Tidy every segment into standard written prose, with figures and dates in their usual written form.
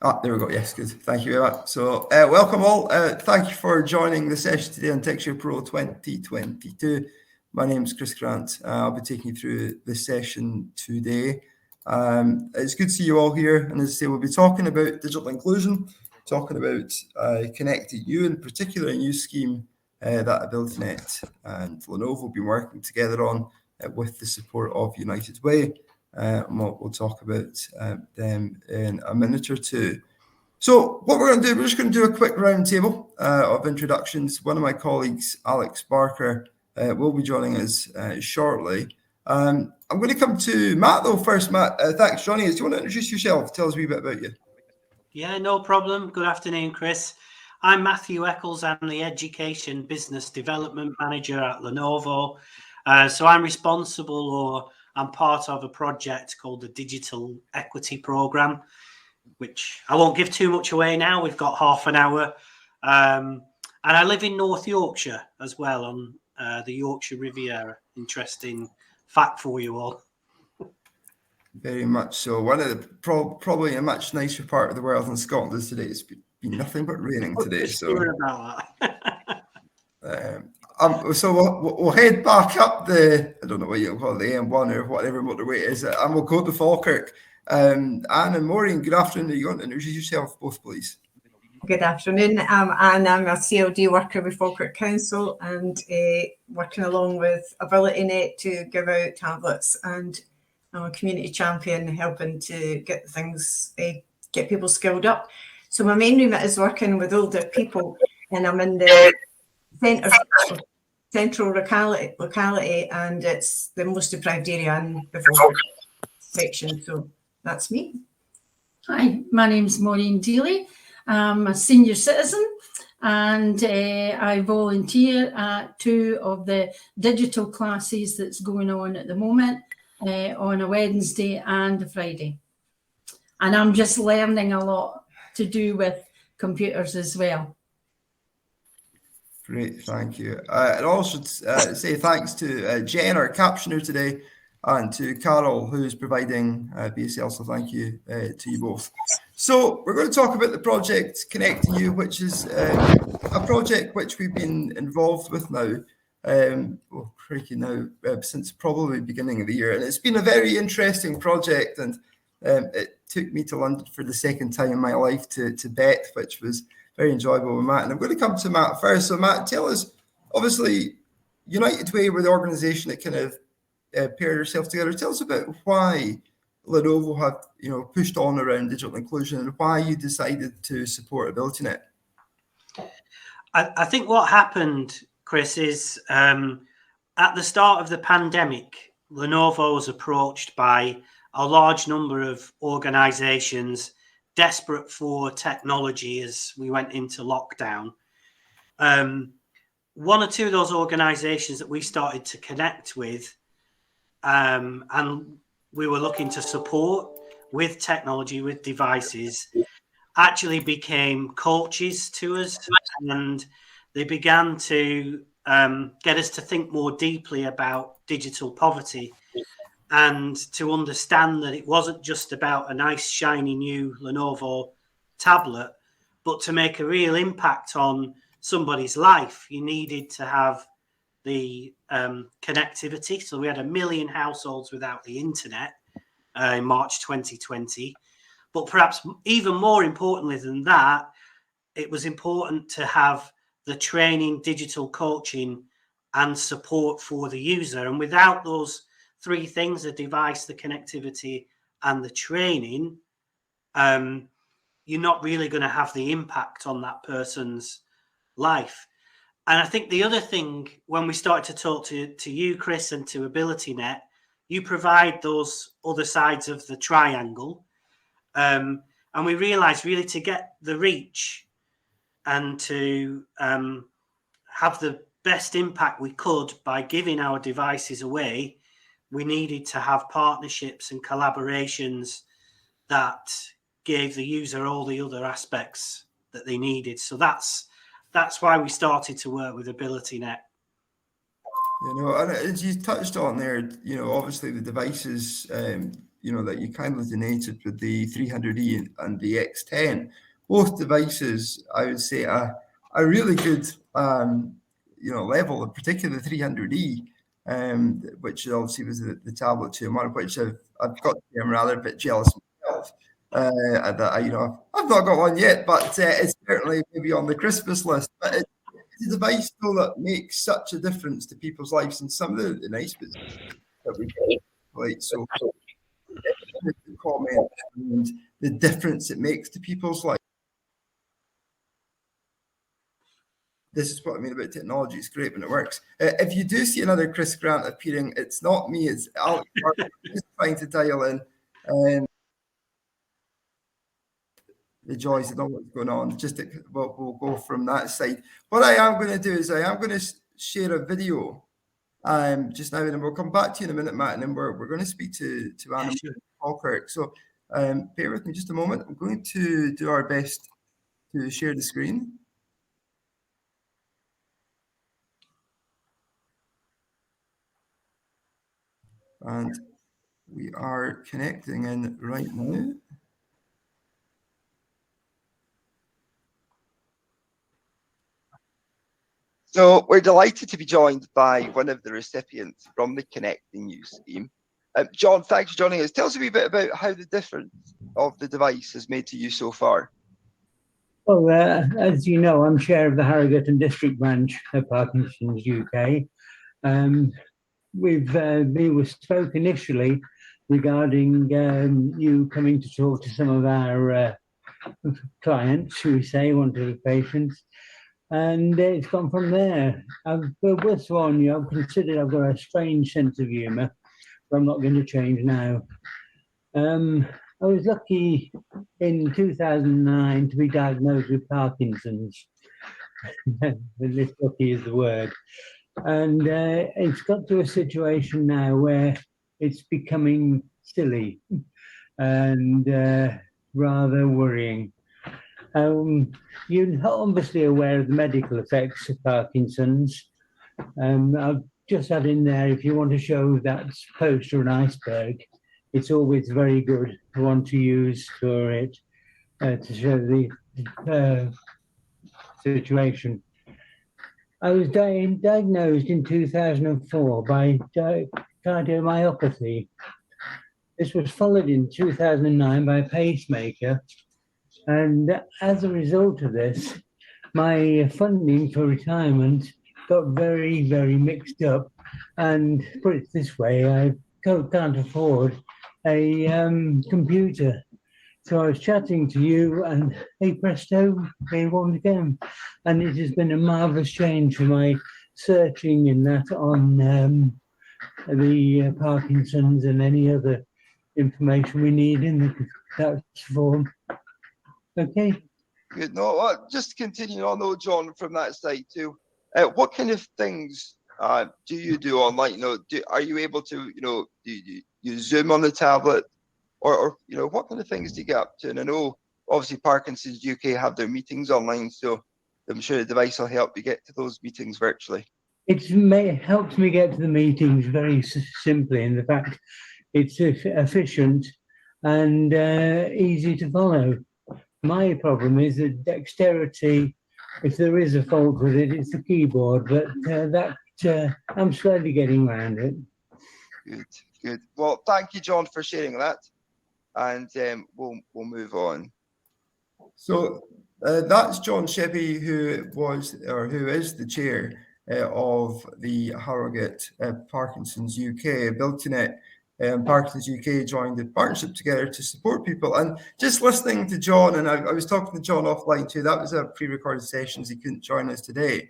There we go. Yes, good. Thank you very much. So welcome all. Thank you for joining the session today on TechShare Pro 2022. My name is Chris Grant. I'll be taking you through this session today. It's good to see you all here. And as I say, we'll be talking about digital inclusion, talking about Connected You, in particular a new scheme that AbilityNet and Lenovo will be working together on with the support of United Way. And we'll talk about them in a minute or two. So what we're going to do, we're just going to do a quick round table of introductions. One of my colleagues, Alex Barker, will be joining us shortly. I'm going to come to Matt, though, first. Matt, thanks for joining us. Do you want to introduce yourself? Tell us a wee bit about you. Yeah, no problem. Good afternoon, Chris. I'm Matthew Eccles. I'm the Education Business Development Manager at Lenovo. So I'm responsible, or I'm part of a project called the Digital Equity Programme, which I won't give too much away now. We've got half an hour. And I live in North Yorkshire as well, on the Yorkshire Riviera. Interesting fact for you all. Very much so. One of the probably a much nicer part of the world than Scotland is today. It's been nothing but raining today. So sure about that. So we'll head back up I don't know what you'll call it, the M1 or whatever motorway it is, and we'll go to Falkirk. Anne and Maureen, good afternoon. You want to introduce yourself both, please? Good afternoon. I'm Anne. I'm a CLD worker with Falkirk Council and working along with AbilityNet to give out tablets, and I'm a community champion helping to get things, get people skilled up. So my main remit is working with older people, and I'm in the central locality, and it's the most deprived area in the Falkirk section. So that's me. Hi, my name's Maureen Deely. I'm a senior citizen, and I volunteer at two of the digital classes that's going on at the moment on a Wednesday and a Friday. And I'm just learning a lot to do with computers as well. Great, thank you. And also say thanks to Jen, our captioner today, and to Carol, who's providing BSL, so thank you to you both. So we're going to talk about the project Connecting You, which is a project which we've been involved with now, since probably the beginning of the year. And it's been a very interesting project, and it took me to London for the second time in my life to Bet, which was very enjoyable with Matt. And I'm going to come to Matt first. So Matt, tell us, obviously, United Way were the organisation that kind of paired yourself together. Tell us about why Lenovo have pushed on around digital inclusion and why you decided to support AbilityNet. I think what happened, Chris, is at the start of the pandemic, Lenovo was approached by a large number of organisations desperate for technology as we went into lockdown. One or two of those organisations that we started to connect with, and we were looking to support with technology, with devices, actually became coaches to us, and they began to get us to think more deeply about digital poverty and to understand that it wasn't just about a nice shiny new Lenovo tablet, but to make a real impact on somebody's life, you needed to have the connectivity. So we had 1 million households without the internet in March 2020. But perhaps even more importantly than that, it was important to have the training, digital coaching, and support for the user. And without those three things, the device, the connectivity, and the training, you're not really going to have the impact on that person's life. And I think the other thing, when we started to talk to you, Chris, and to AbilityNet, you provide those other sides of the triangle. And we realized really to get the reach and to have the best impact we could by giving our devices away, we needed to have partnerships and collaborations that gave the user all the other aspects that they needed. So that's why we started to work with AbilityNet. And as you touched on there, obviously the devices that you kindly donated with the 300E and the X10. Both devices, I would say, a really good level, in particular the 300E, which obviously was the tablet 2-in-1, which I've got to say I'm rather a bit jealous myself. That I've not got one yet, but it's certainly maybe on the Christmas list. But it's a device though that makes such a difference to people's lives, and some of the nice bits that we get. Right, so the comment and the difference it makes to people's lives. This is what I mean about technology. It's great when it works. If you do see another Chris Grant appearing, it's not me. It's Alex just trying to dial in. The joys of all what's going on. We'll go from that side. What I am going to do is I am going to share a video just now, and we'll come back to you in a minute, Matt, and then we're going to speak to Anna Falkirk. So bear with me just a moment. I'm going to do our best to share the screen. And we are connecting in right now. So we're delighted to be joined by one of the recipients from the Connecting You scheme. John, thanks for joining us. Tell us a wee bit about how the difference of the device has made to you so far. Well, as you know, I'm chair of the Harrogate and District Branch of Parkinson's UK. We spoke initially regarding you coming to talk to some of our clients, shall we say, one of the patients, and it's gone from there. I've considered I've got a strange sense of humour, but I'm not going to change now. I was lucky in 2009 to be diagnosed with Parkinson's. This lucky is the word. And it's got to a situation now where it's becoming silly and rather worrying. You're obviously aware of the medical effects of Parkinson's. I've just had in there, if you want to show that poster an iceberg, it's always very good one to use for it to show the situation. I was diagnosed in 2004 by cardiomyopathy. This was followed in 2009 by a pacemaker. And as a result of this, my funding for retirement got very, very mixed up. And put it this way, I can't afford a computer. So I was chatting to you, and hey presto, here one again. And it has been a marvellous change for my searching and that on the Parkinson's and any other information we need in that form. Okay. Good. No, just continuing on though, John, from that side too. What kind of things do you do online? Are you able to, do you Zoom on the tablet? Or what kind of things do you get up to? And I know, obviously, Parkinson's UK have their meetings online, so I'm sure the device will help you get to those meetings virtually. It helps me get to the meetings very simply in the fact it's efficient and easy to follow. My problem is that dexterity, if there is a fault with it, it's the keyboard, but I'm slowly getting around it. Good. Well, thank you, John, for sharing that. And we'll move on. So that's John Sheppy, who is the chair of the Harrogate Parkinson's UK. AbilityNet and Parkinson's UK joined the partnership together to support people. And just listening to John, and I was talking to John offline too, that was a pre-recorded session, he couldn't join us today.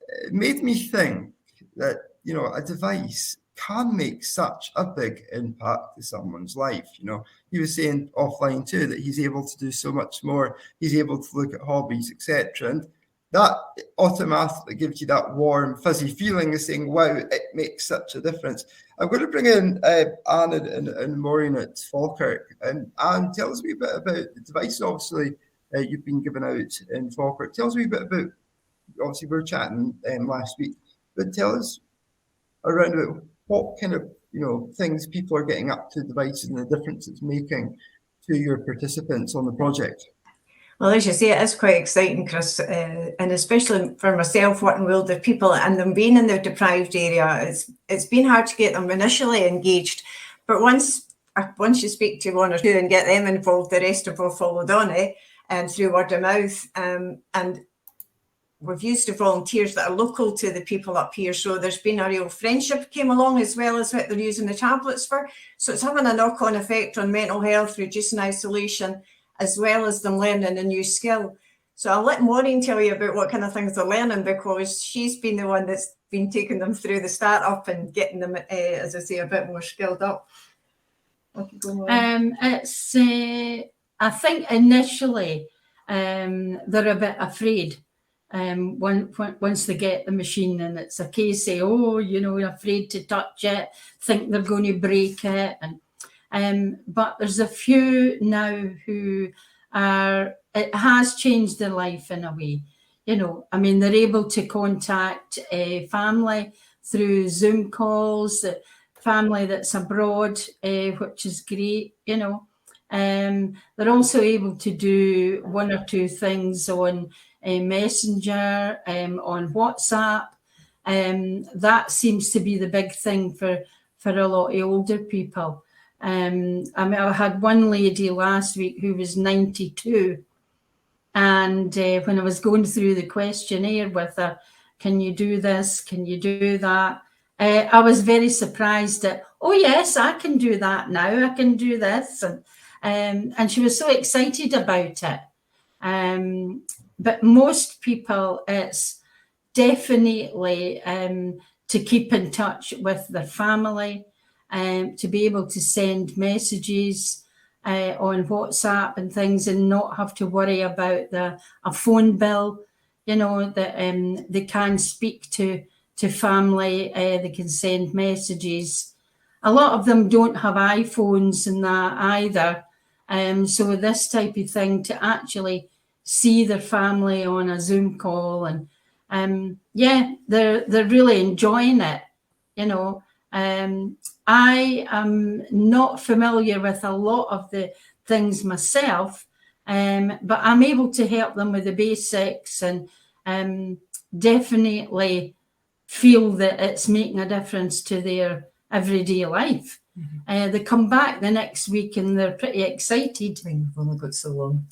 It made me think that, a device can make such a big impact to someone's life. He was saying offline too that he's able to do so much more. He's able to look at hobbies, etc. And that automatically gives you that warm, fuzzy feeling of saying, wow, it makes such a difference. I'm going to bring in Anne and Maureen at Falkirk. And Anne, tell us a wee bit about the device, obviously, you've been given out in Falkirk. Tell us a wee bit about, obviously, we were chatting last week, but tell us around about what kind of things people are getting up to devices and the difference it's making to your participants on the project? Well, as you say, it is quite exciting, Chris, and especially for myself working with older people and them being in the deprived area. It's been hard to get them initially engaged, but once you speak to one or two and get them involved, the rest have all followed on and through word of mouth. And we've used the volunteers that are local to the people up here, so there's been a real friendship came along, as well as what they're using the tablets for. So it's having a knock-on effect on mental health, reducing isolation, as well as them learning a new skill. So I'll let Maureen tell you about what kind of things they're learning, because she's been the one that's been taking them through the startup and getting them, as I say, a bit more skilled up. It's I think initially they're a bit afraid once they get the machine, and it's a case of, afraid to touch it, think they're going to break it, and but there's a few now who it has changed their life in a way. They're able to contact family through Zoom calls, family that's abroad, which is great. They're also able to do one or two things on Messenger, on WhatsApp. That seems to be the big thing for a lot of older people. I had one lady last week who was 92, and when I was going through the questionnaire with her, can you do this? Can you do that? I was very surprised at, oh yes, I can do that now. I can do this, and she was so excited about it. But most people, it's definitely to keep in touch with their family, to be able to send messages on WhatsApp and things, and not have to worry about a phone bill. That they can speak to family, they can send messages. A lot of them don't have iPhones and that either. So this type of thing, to actually see their family on a Zoom call, and they're really enjoying it. I am not familiar with a lot of the things myself, but I'm able to help them with the basics, and definitely feel that it's making a difference to their everyday life. They come back the next week and they're pretty excited. We've only got so long.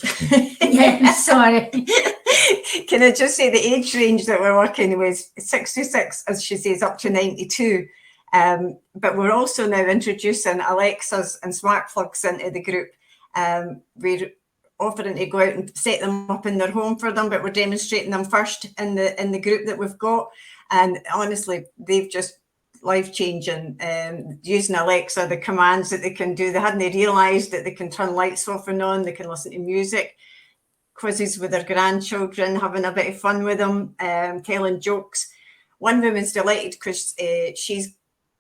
Yeah, sorry. Can I just say the age range that we're working with, 66, as she says, up to 92. But we're also now introducing Alexas and smart plugs into the group. We're offering to go out and set them up in their home for them, but we're demonstrating them first in the group that we've got. And honestly, they've just life-changing. Using Alexa, the commands that they can do, they hadn't realised that they can turn lights off and on, they can listen to music, quizzes with their grandchildren, having a bit of fun with them, telling jokes. One woman's delighted because she's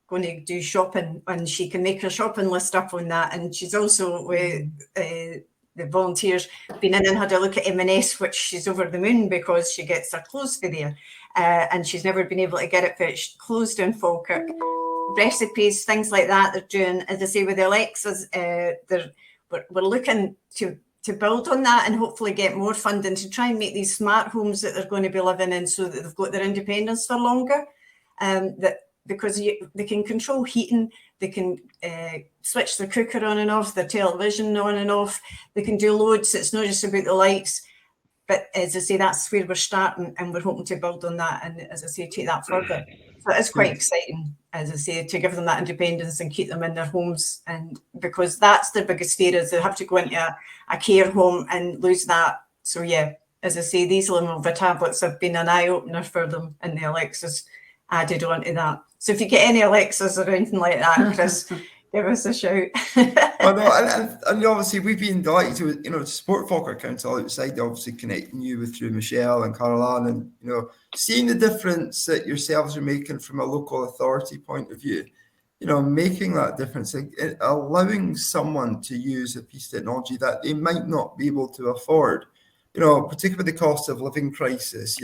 going to do shopping, and she can make her shopping list up on that. And she's also with the volunteers been in and had a look at M&S, which she's over the moon because she gets her clothes for there. And she's never been able to get it, but it's closed in Falkirk. Recipes, things like that they're doing. As I say, with the Alexas, we're looking to build on that and hopefully get more funding to try and make these smart homes that they're going to be living in, so that they've got their independence for longer. Because they can control heating, they can switch their cooker on and off, their television on and off. They can do loads. It's not just about the lights. But as I say, that's where we're starting, and we're hoping to build on that, and as I say, take that further. So it is quite exciting, as I say, to give them that independence and keep them in their homes, and because that's their biggest fear, is they have to go into a care home and lose that. So yeah, as I say, these Lenovo tablets have been an eye-opener for them, and the Alexas added on to that. So if you get any Alexas or anything like that, Chris, give us a shout. Well, no, and obviously we've been delighted to support Falkirk Council outside, obviously connecting you with through Michelle and Caroline, and seeing the difference that yourselves are making from a local authority point of view, making that difference, allowing someone to use a piece of technology that they might not be able to afford, particularly with the cost of living crisis.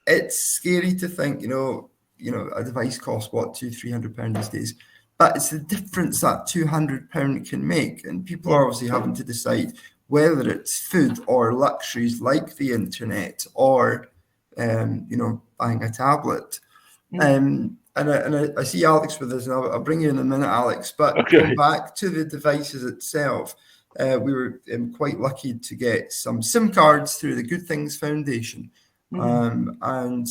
It's scary to think, a device costs what, £200-300 these days. but it's the difference that £200 can make. And people are obviously having to decide whether it's food or luxuries like the internet or, buying a tablet. And I see Alex with us, and I'll bring you in a minute, Alex. But going back to the devices itself, we were quite lucky to get some SIM cards through the Good Things Foundation. And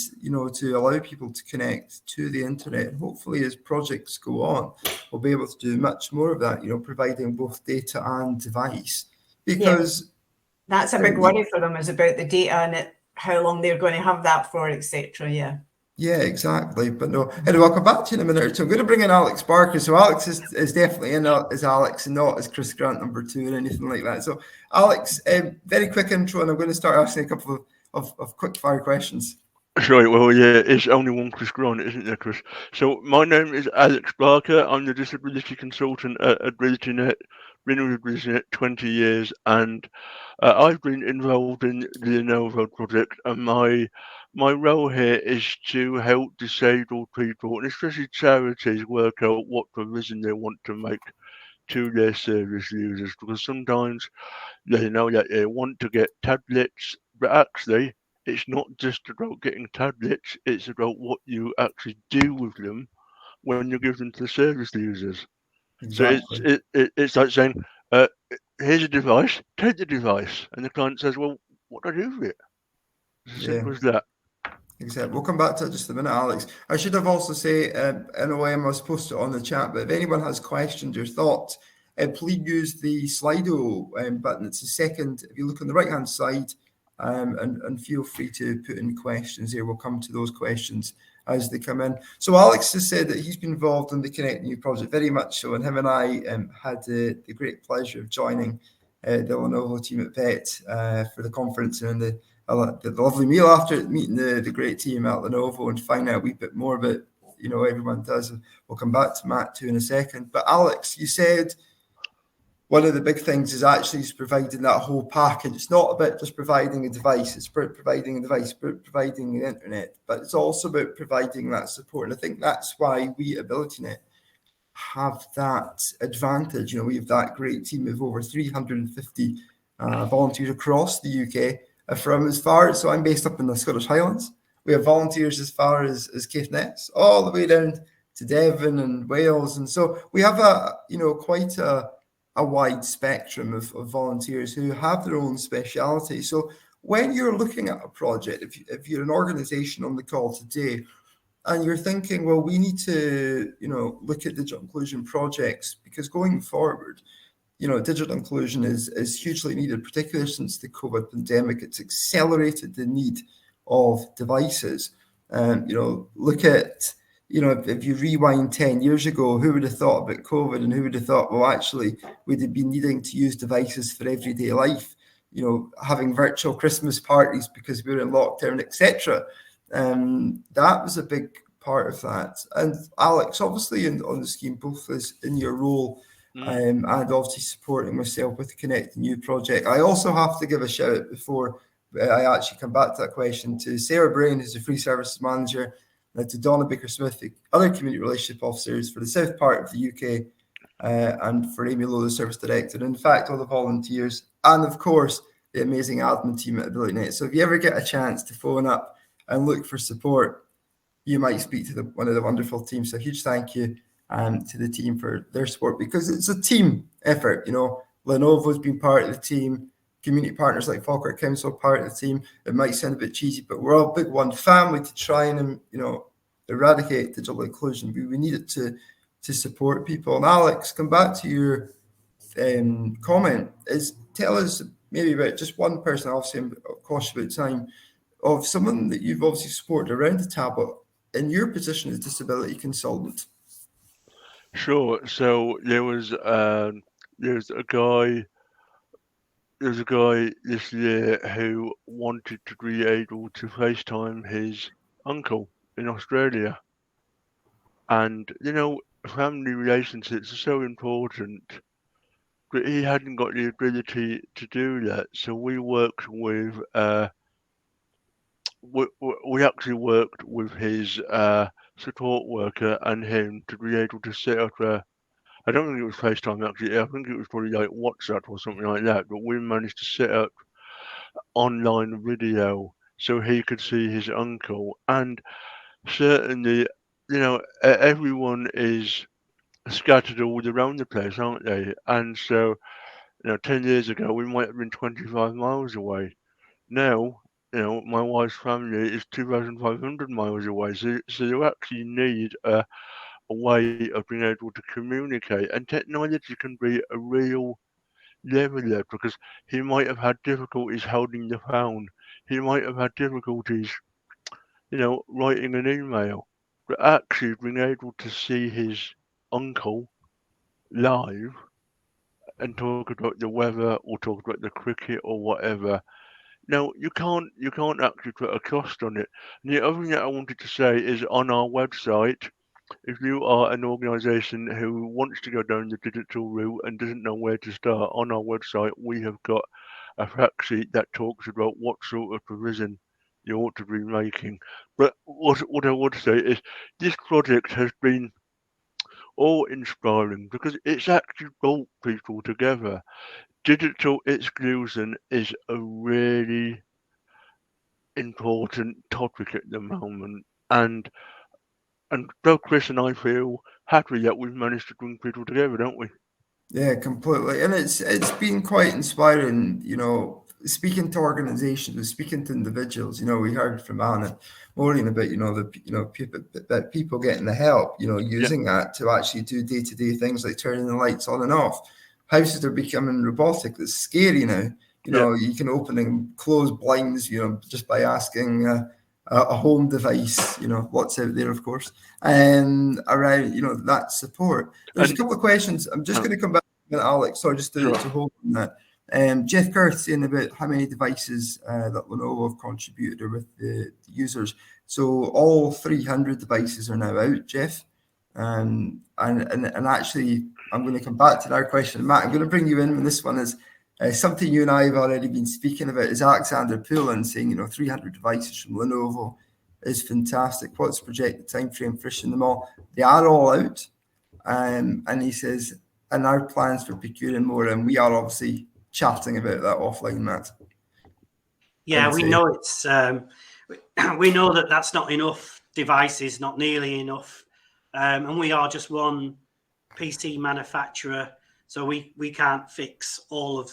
to allow people to connect to the internet. And hopefully, as projects go on, we'll be able to do much more of that, providing both data and device. Because that's a big worry for them, is about the data and how long they're going to have that for, etc. Yeah, exactly. But no, anyway, I'll come back to you in a minute or two. I'm going to bring in Alex Barker. So Alex is definitely in as Alex and not as Chris Grant number 2 or anything like that. So Alex, very quick intro, and I'm going to start asking a couple of quick fire questions. Right, well, yeah, it's only one Chris Grant, isn't there, Chris? So my name is Alex Barker. I'm the disability consultant at AbilityNet. Been with AbilityNet 20 years, and I've been involved in the Lenovo project, and my role here is to help disabled people, and especially charities, work out what provision they want to make to their service users, because sometimes they know that they want to get tablets, but actually it's not just about getting tablets, it's about what you actually do with them when you give them to the service users. Exactly. So it's like saying, here's a device, take the device. And the client says, well, what do I do with it? It's as simple as that. Exactly. We'll come back to it just a minute, Alex. I should have also say, in a way, I must post it on the chat, but if anyone has questions or thoughts, please use the Slido button. It's the second, if you look on the right-hand side, and feel free to put in questions there. We'll come to those questions as they come in. So Alex has said that he's been involved in the Connect New project very much so, and him and I had the great pleasure of joining the Lenovo team at VET for the conference and the lovely meal after meeting the great team at Lenovo and find out a wee bit more about, everyone does. We'll come back to Matt too in a second. But Alex, you said one of the big things is actually providing that whole package. It's not about just providing a device, it's about providing a device, providing the internet, but it's also about providing that support. And I think that's why we at AbilityNet have that advantage. We have that great team of over 350 volunteers across the UK from as far, so I'm based up in the Scottish Highlands. We have volunteers as far as Caithness, all the way down to Devon and Wales. And so we have quite a wide spectrum of volunteers who have their own speciality. So when you're looking at a project, if you're an organization on the call today and you're thinking, well, we need to, look at digital inclusion projects, because going forward, digital inclusion is hugely needed, particularly since the COVID pandemic. It's accelerated the need of devices. Look at, if you rewind 10 years ago, who would have thought about COVID, and who would have thought, well, actually, we'd have been needing to use devices for everyday life, having virtual Christmas parties because we were in lockdown, etc. That was a big part of that. And Alex, obviously on the scheme, both as in your role and obviously supporting myself with the Connect New project. I also have to give a shout out before I actually come back to that question to Sarah Brain, who's the Free Services Manager, to Donna Baker-Smith, the other Community Relationship Officers for the south part of the UK, and for Amy Lowe, the Service Director, and in fact, all the volunteers, and of course, the amazing admin team at AbilityNet. So if you ever get a chance to phone up and look for support, you might speak to one of the wonderful teams. So a huge thank you to the team for their support, because it's a team effort. Lenovo's been part of the team, community partners like Falkirk Council part of the team. It might sound a bit cheesy, but we're all big one family to try and eradicate digital inclusion. We need it to support people. And Alex, come back to your comment. Tell us maybe about just one person. Obviously, I'm cautious about time, of someone that you've obviously supported around the tablet in your position as disability consultant. Sure. So there's a guy this year who wanted to be able to FaceTime his uncle in Australia. And, family relationships are so important, but he hadn't got the ability to do that. So we worked with, we actually worked with his support worker and him to be able to set up I don't think it was FaceTime actually, I think it was probably like WhatsApp or something like that, but we managed to set up online video so he could see his uncle. And certainly, everyone is scattered all around the place, aren't they? And so, 10 years ago, we might have been 25 miles away. Now, my wife's family is 2,500 miles away. So you actually need a way of being able to communicate. And technology can be a real leveler because he might have had difficulties holding the phone. He might have had difficulties, writing an email. But actually being able to see his uncle live and talk about the weather or talk about the cricket or whatever. Now you can't actually put a cost on it. And the other thing that I wanted to say is on our website, if you are an organisation who wants to go down the digital route and doesn't know where to start, on our website we have got a fact sheet that talks about what sort of provision you ought to be making. But what I would say is this project has been awe-inspiring because it's actually brought people together. Digital exclusion is a really important topic at the moment, and both Chris and I feel happy that we've managed to bring people together, don't we? Yeah, completely. And it's been quite inspiring, speaking to organizations, speaking to individuals. We heard from Anna Maureen about, people getting the help, using that to actually do day-to-day things like turning the lights on and off. Houses are becoming robotic. It's scary now. You can open and close blinds, just by asking a home device, what's out there, of course, and around, that support. There's a couple of questions. I'm just going to come back to Alex, sorry, just to hold on that. Jeff Kerr saying about how many devices that Lenovo have contributed with the users. So all 300 devices are now out, Jeff. And actually, I'm going to come back to that question. Matt, I'm going to bring you in when this one is something you and I have already been speaking about is Alexander Poulin saying, 300 devices from Lenovo is fantastic. What's the projected time frame for issuing them all? They are all out. And he says, and our plans for procuring more, and we are obviously chatting about that offline, Matt. Yeah, we know it's we know that that's not enough devices, not nearly enough, and we are just one PC manufacturer, so we can't fix all of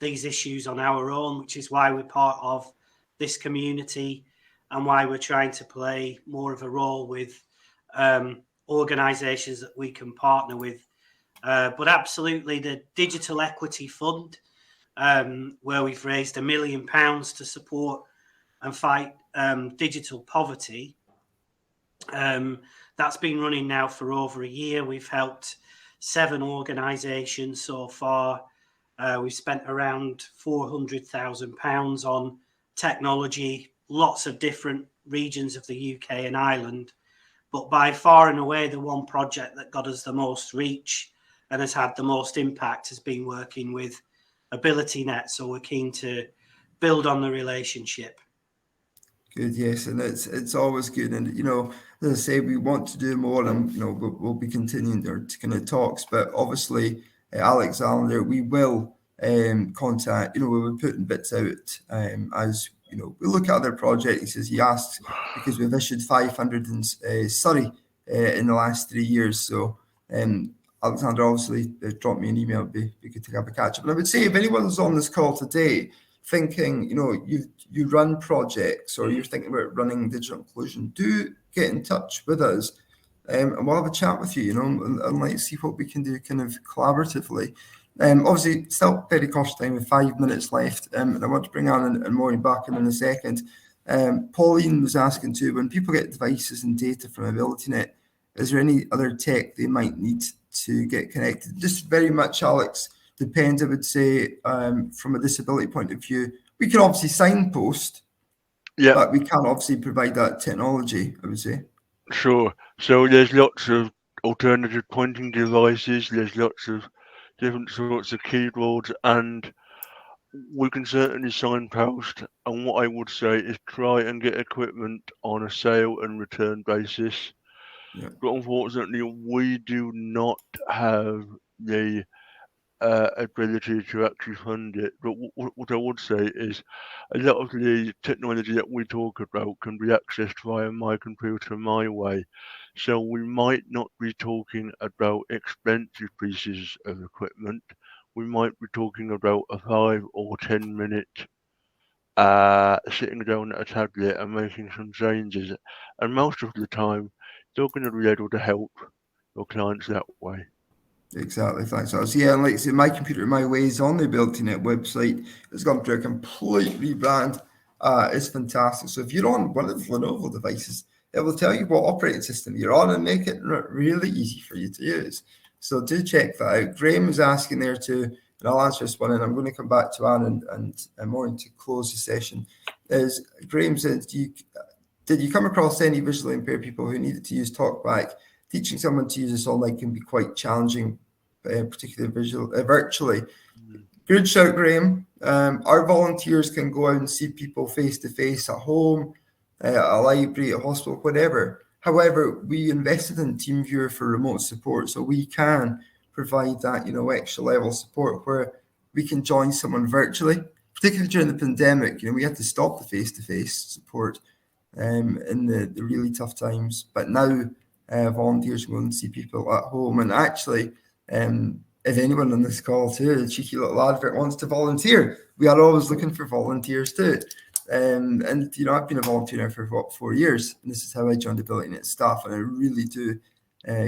these issues on our own, which is why we're part of this community and why we're trying to play more of a role with organizations that we can partner with. But absolutely, the Digital Equity Fund, where we've raised £1 million to support and fight digital poverty, that's been running now for over a year. We've helped 7 organisations so far. We've spent around £400,000 on technology, lots of different regions of the UK and Ireland. But by far and away, the one project that got us the most reach and has had the most impact has been working with AbilityNet. So we're keen to build on the relationship. Good, yes, and it's always good. And as I say, we want to do more, and we'll be continuing our kind of talks. But obviously, Alexander, we will contact. We were putting bits out as we look at other projects. As he asks, because we've issued 500 in Surrey in the last 3 years. So Alexander, obviously, drop me an email. It'd be good to have a catch up. And I would say if anyone's on this call today thinking, you run projects or you're thinking about running digital inclusion, do get in touch with us and we'll have a chat with you, and let's see what we can do kind of collaboratively. Obviously, still very cautious time with 5 minutes left, and I want to bring on and Maureen back in a second. Pauline was asking too, when people get devices and data from AbilityNet, is there any other tech they might need to get connected? Just very much, Alex, depends, I would say, from a disability point of view. We can obviously signpost, but we can't obviously provide that technology, I would say. Sure. So there's lots of alternative pointing devices, there's lots of different sorts of keyboards, and we can certainly signpost. And what I would say is try and get equipment on a sale and return basis. Yeah. But unfortunately, we do not have the ability to actually fund it. But what I would say is a lot of the technology that we talk about can be accessed via my computer my way. So we might not be talking about expensive pieces of equipment. We might be talking about a 5 or 10 minute sitting down at a tablet and making some changes. And most of the time, you're going to be able to help your clients that way. Exactly, thanks. So yeah, and like I say, my computer, my ways on the AbilityNet website has gone through a complete rebrand. It's fantastic. So if you're on one of the Lenovo devices, it will tell you what operating system you're on and make it really easy for you to use. So do check that out. Graham is asking there too, and I'll answer this one, and I'm going to come back to Anne and Maureen to close the session. Is Graham said, did you come across any visually impaired people who needed to use TalkBack? Teaching someone to use this online can be quite challenging, particularly virtually. Good shout, Graham. Our volunteers can go out and see people face to face at home, a library, a hospital, whatever. However, we invested in TeamViewer for remote support, so we can provide that, extra level of support where we can join someone virtually. Particularly during the pandemic, we had to stop the face-to-face support in the really tough times. But now volunteers go and see people at home. And actually, if anyone on this call too, a cheeky little advert, wants to volunteer, we are always looking for volunteers too. And I've been a volunteer now for 4 years, and this is how I joined AbilityNet staff, and I really do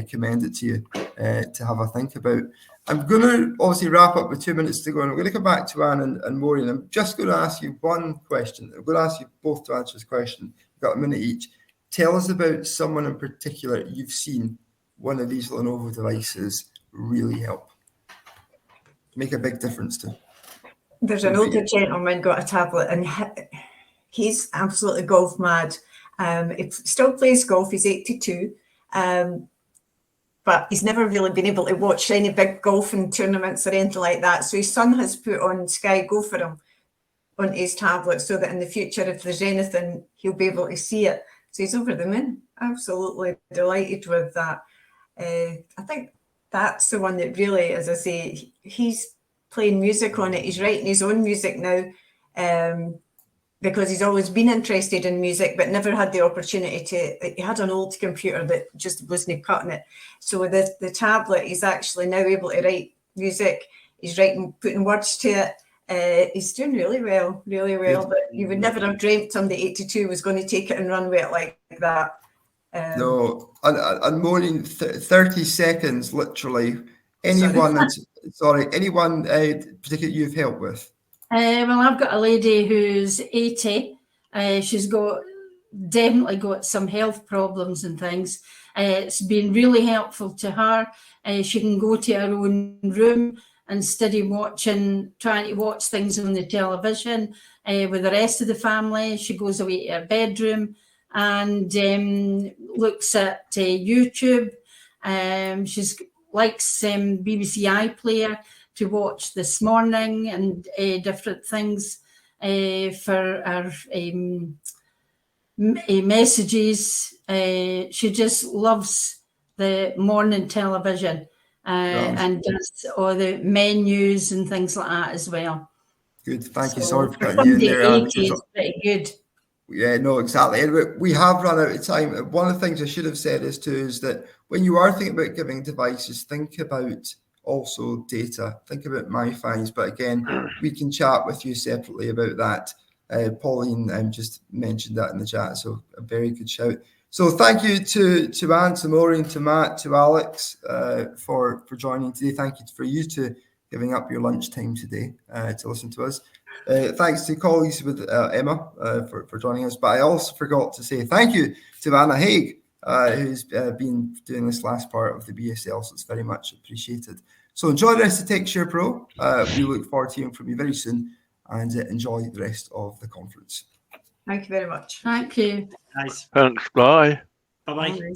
commend it to you to have a think about. I'm going to obviously wrap up with 2 minutes to go, and I'm going to come back to Anne and Maureen. I'm just going to ask you one question. I'm going to ask you both to answer this question. You've got a minute each. Tell us about someone in particular you've seen one of these Lenovo devices really help, make a big difference to. There's an older gentleman got a tablet, and he's absolutely golf mad. He still plays golf. He's 82. But he's never really been able to watch any big golfing tournaments or anything like that. So his son has put on Sky Go for him on his tablet, so that in the future, if there's anything, he'll be able to see it. So he's over the moon. Absolutely delighted with that. I think that's the one that really, as I say, he's playing music on it. He's writing his own music now, because he's always been interested in music, but never had the opportunity to. He had an old computer that just wasn't cutting it. So with the tablet, he's actually now able to write music. He's putting words to it. He's doing really well. But you would never have dreamt somebody 82 was going to take it and run with it like that. No, and more than 30 seconds, literally. Anyone particularly you've helped with? Well, I've got a lady who's 80. She's definitely got some health problems and things. It's been really helpful to her. She can go to her own room instead of trying to watch things on the television with the rest of the family. She goes away to her bedroom and looks at YouTube. She likes BBC iPlayer to watch This Morning and different things for our messages. She just loves the morning television and does all the menus and things like that as well. Good, thank you. Sorry for cutting you in there. It's pretty good. Yeah, no, exactly. And we have run out of time. One of the things I should have said is that when you are thinking about giving devices, think about also data. Think about MyFines. But again, we can chat with you separately about that. Pauline just mentioned that in the chat, so a very good shout. So thank you to Anne, to Maureen, to Matt, to Alex for joining today. Thank you for you two giving up your lunchtime today to listen to us. Thanks to colleagues with Emma for joining us. But I also forgot to say thank you to Anna Haig, who's been doing this last part of the BSL, so it's very much appreciated. So enjoy the rest of TechShare Pro. We look forward to hearing from you very soon, and enjoy the rest of the conference. Thank you very much. Thank you. Nice. Thanks, bye. Bye-bye. Bye.